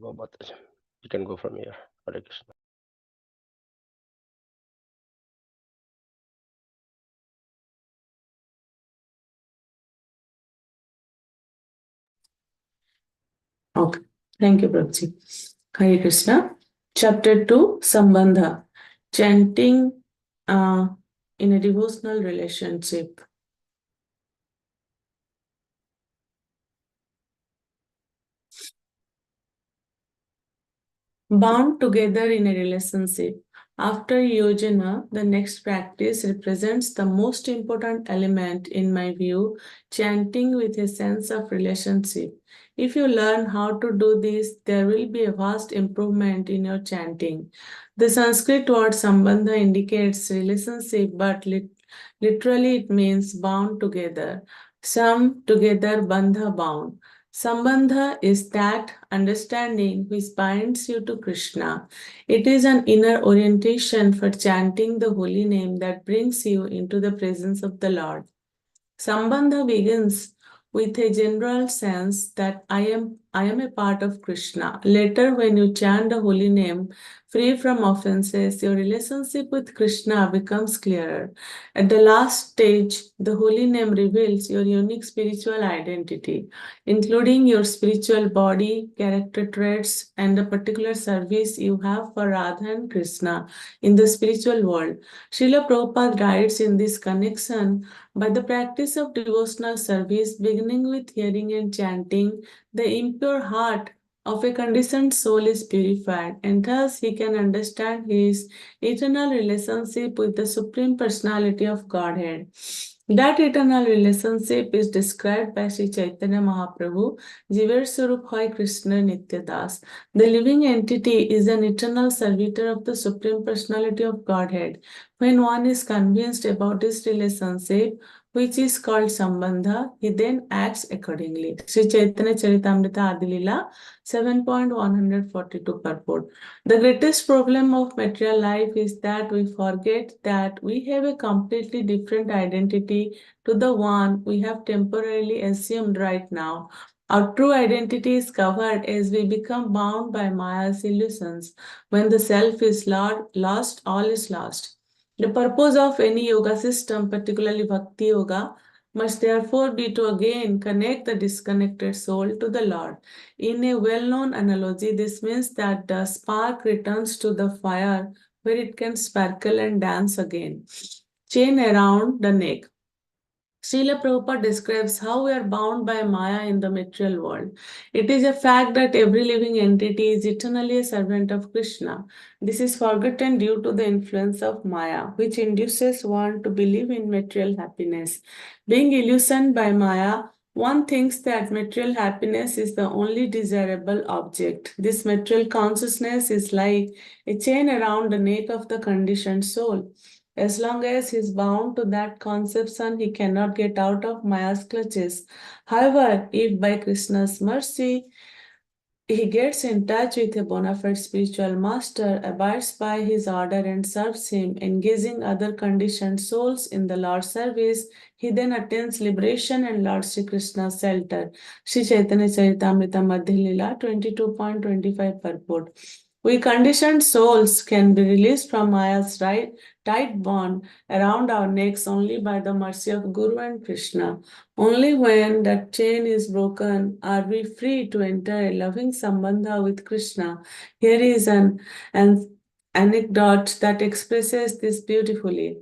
Go Mataji. You can go from here. Hare Krishna. Okay. Thank you, Prabhuji. Hare Krishna. Chapter 2, Sambandha. Chanting in a devotional relationship. Bound together in a relationship. After yojana, the next practice represents the most important element in my view, chanting with a sense of relationship. If you learn how to do this, there will be a vast improvement in your chanting. The Sanskrit word sambandha indicates relationship, but literally it means bound together. Sam together, bandha bound. Sambandha is that understanding which binds you to Krishna. It is an inner orientation for chanting the holy name that brings you into the presence of the Lord. Sambandha begins with a general sense that I am a part of Krishna. Later, when you chant the holy name, free from offenses, your relationship with Krishna becomes clearer. At the last stage, the holy name reveals your unique spiritual identity, including your spiritual body, character traits, and the particular service you have for Radha and Krishna in the spiritual world. Srila Prabhupada writes in this connection, by the practice of devotional service, beginning with hearing and chanting, the impure heart of a conditioned soul is purified, and thus he can understand his eternal relationship with the Supreme Personality of Godhead. That eternal relationship is described by Sri Chaitanya Mahaprabhu, Jiver Sarup Hoy Krishna Nityadas. The living entity is an eternal servitor of the Supreme Personality of Godhead. When one is convinced about this relationship, which is called Sambandha, he then acts accordingly. Sri Chaitanya Charitamrita Adilila 7.142 purport. The greatest problem of material life is that we forget that we have a completely different identity to the one we have temporarily assumed right now. Our true identity is covered as we become bound by Maya's illusions. When the self is lost, all is lost. The purpose of any yoga system, particularly Bhakti Yoga, must therefore be to again connect the disconnected soul to the Lord. In a well-known analogy, this means that the spark returns to the fire where it can sparkle and dance again. Chain around the neck. Srila Prabhupada describes how we are bound by Maya in the material world. It is a fact that every living entity is eternally a servant of Krishna. This is forgotten due to the influence of Maya, which induces one to believe in material happiness. Being illusioned by Maya, one thinks that material happiness is the only desirable object. This material consciousness is like a chain around the neck of the conditioned soul. As long as he is bound to that conception, he cannot get out of Maya's clutches. However, if by Krishna's mercy he gets in touch with a bona fide spiritual master, abides by his order and serves him, engaging other conditioned souls in the Lord's service, he then attains liberation and Lord Sri Krishna's shelter. Sri Chaitanya Charitamrita Madhya Lila 22.25 purport. We conditioned souls can be released from Maya's tight bond around our necks only by the mercy of Guru and Krishna. Only when that chain is broken are we free to enter a loving sambandha with Krishna. Here is an anecdote that expresses this beautifully.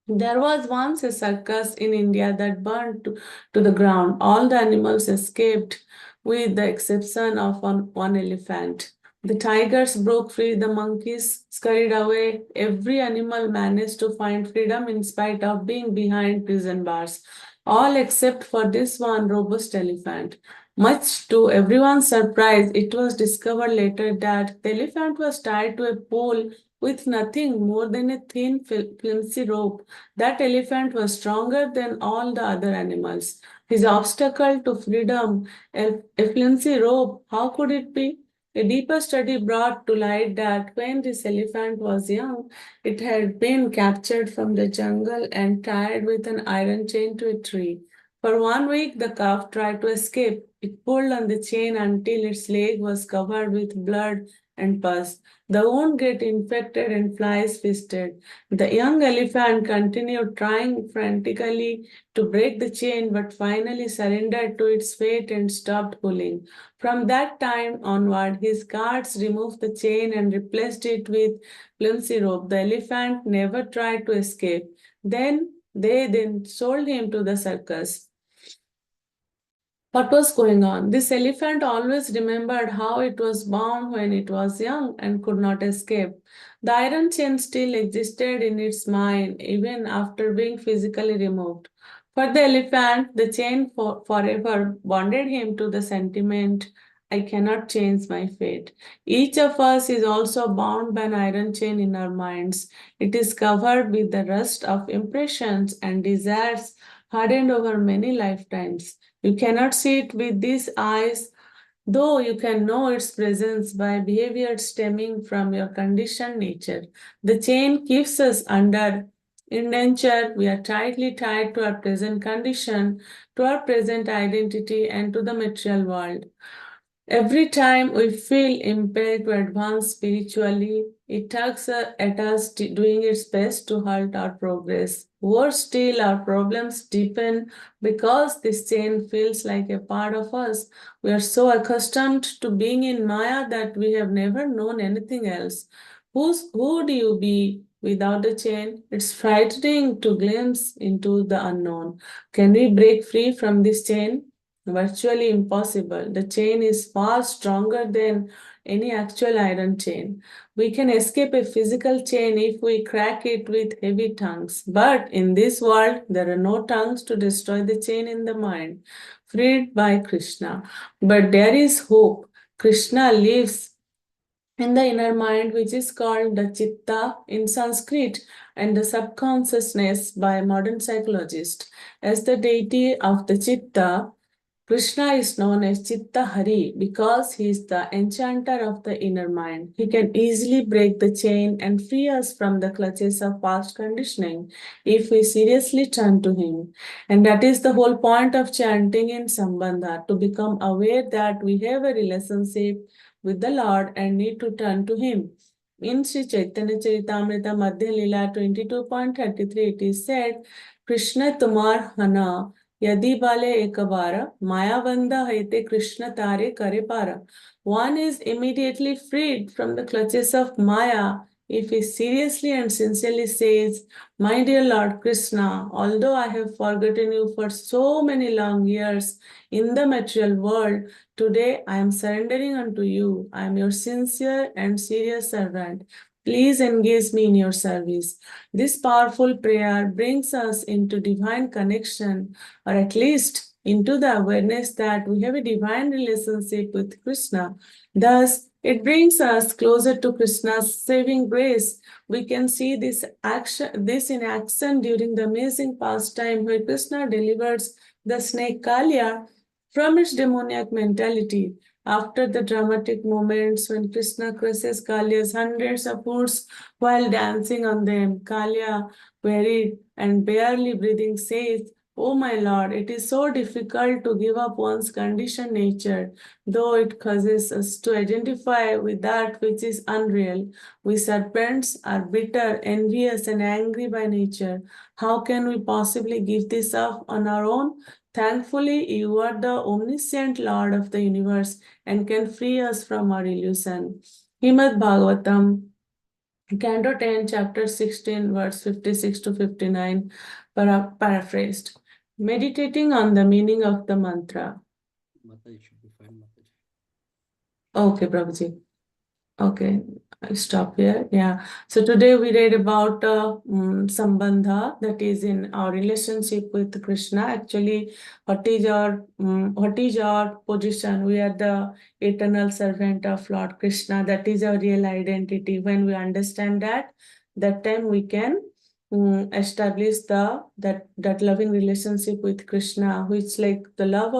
There was once a circus in India that burned to the ground. All the animals escaped with the exception of one elephant. The tigers broke free, the monkeys scurried away. Every animal managed to find freedom in spite of being behind prison bars. All except for this one robust elephant. Much to everyone's surprise, it was discovered later that the elephant was tied to a pole with nothing more than a thin, flimsy rope. That elephant was stronger than all the other animals. His obstacle to freedom, a flimsy rope, how could it be? A deeper study brought to light that when this elephant was young, it had been captured from the jungle and tied with an iron chain to a tree. For 1 week, the calf tried to escape. It pulled on the chain until its leg was covered with blood and pus. The wound got infected and flies feasted. The young elephant continued trying frantically to break the chain but finally surrendered to its fate and stopped pulling. From that time onward, his guards removed the chain and replaced it with flimsy rope. The elephant never tried to escape. They then sold him to the circus. What was going on? This elephant always remembered how it was bound when it was young and could not escape. The iron chain still existed in its mind even after being physically removed. For the elephant, the chain forever bonded him to the sentiment, I cannot change my fate. Each of us is also bound by an iron chain in our minds. It is covered with the rust of impressions and desires hardened over many lifetimes. You cannot see it with these eyes, though you can know its presence by behavior stemming from your conditioned nature. The chain keeps us under indenture. We are tightly tied to our present condition, to our present identity, and to the material world. Every time we feel impelled to advance spiritually, it tugs at us, doing its best to halt our progress. Worse still, our problems deepen because this chain feels like a part of us. We are so accustomed to being in Maya that we have never known anything else. Who would you be without the chain? It's frightening to glimpse into the unknown. Can we break free from this chain? Virtually impossible. The chain is far stronger than any actual iron chain. We can escape a physical chain if we crack it with heavy tongues. But in this world, there are no tongues to destroy the chain in the mind, freed by Krishna. But there is hope. Krishna lives in the inner mind, which is called the chitta in Sanskrit, and the subconsciousness by modern psychologists. As the deity of the chitta, Krishna is known as Chitta Hari because he is the enchanter of the inner mind. He can easily break the chain and free us from the clutches of past conditioning if we seriously turn to him. And that is the whole point of chanting in Sambandha, to become aware that we have a relationship with the Lord and need to turn to him. In Sri Chaitanya Charitamrita Madhya Lila 22.33, it is said, Krishna Tumar Hana Yadi bale ekabara, mayavanda haite Krishna tare kare para. One is immediately freed from the clutches of Maya if he seriously and sincerely says, My dear Lord Krishna, although I have forgotten you for so many long years in the material world, today I am surrendering unto you. I am your sincere and serious servant. Please engage me in your service. This powerful prayer brings us into divine connection, or at least into the awareness that we have a divine relationship with Krishna. Thus, it brings us closer to Krishna's saving grace. We can see this in action during the amazing pastime where Krishna delivers the snake Kalia from its demoniac mentality. After the dramatic moments when Krishna crushes Kalia's hundreds of hoods while dancing on them, Kalia, wearied and barely breathing, says, Oh my Lord, it is so difficult to give up one's conditioned nature, though it causes us to identify with that which is unreal. We serpents are bitter, envious, and angry by nature. How can we possibly give this up on our own? Thankfully, you are the omniscient Lord of the universe and can free us from our illusion. Himad Bhagavatam, Canto 10, Chapter 16, verse 56 to 59, paraphrased. Meditating on the meaning of the mantra. Mataji should be fine, Mataji. Okay, Prabhuji. Okay, I stop here. Yeah. So today we read about Sambandha, that is in our relationship with Krishna. Actually, what is our position? We are the eternal servant of Lord Krishna. That is our real identity. When we understand that time we can establish that loving relationship with Krishna, which like the love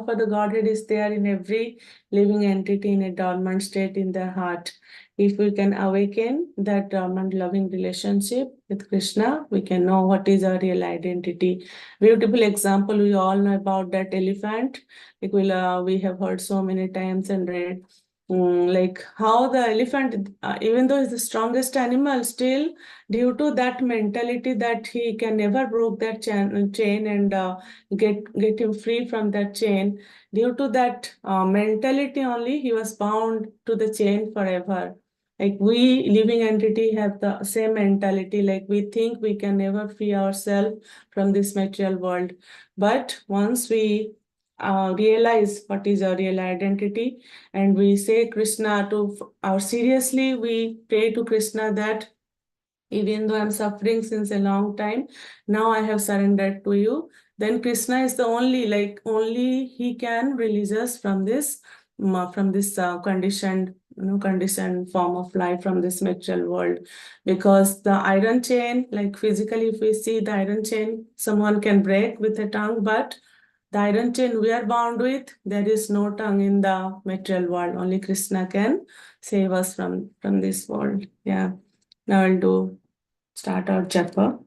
for the Godhead is there in every living entity in a dormant state in their heart. If we can awaken that dormant loving relationship with Krishna, we can know what is our real identity. Beautiful example, we all know about that elephant. Like we have heard so many times and read. Like how the elephant, even though he's the strongest animal, still due to that mentality that he can never broke that chain and get him free from that chain. Due to that mentality only, he was bound to the chain forever. Like we living entity have the same mentality. Like we think we can never free ourselves from this material world, but once we realize what is our real identity, and we say Krishna to our seriously, we pray to Krishna that even though I'm suffering since a long time, now I have surrendered to you. Then Krishna is the only he can release us from this conditioned form of life, from this material world. Because the iron chain, like physically, if we see the iron chain, someone can break with a tongue, but the iron chain we are bound with, there is no tongue in the material world. Only Krishna can save us from this world. Yeah. Now I'll start our japa.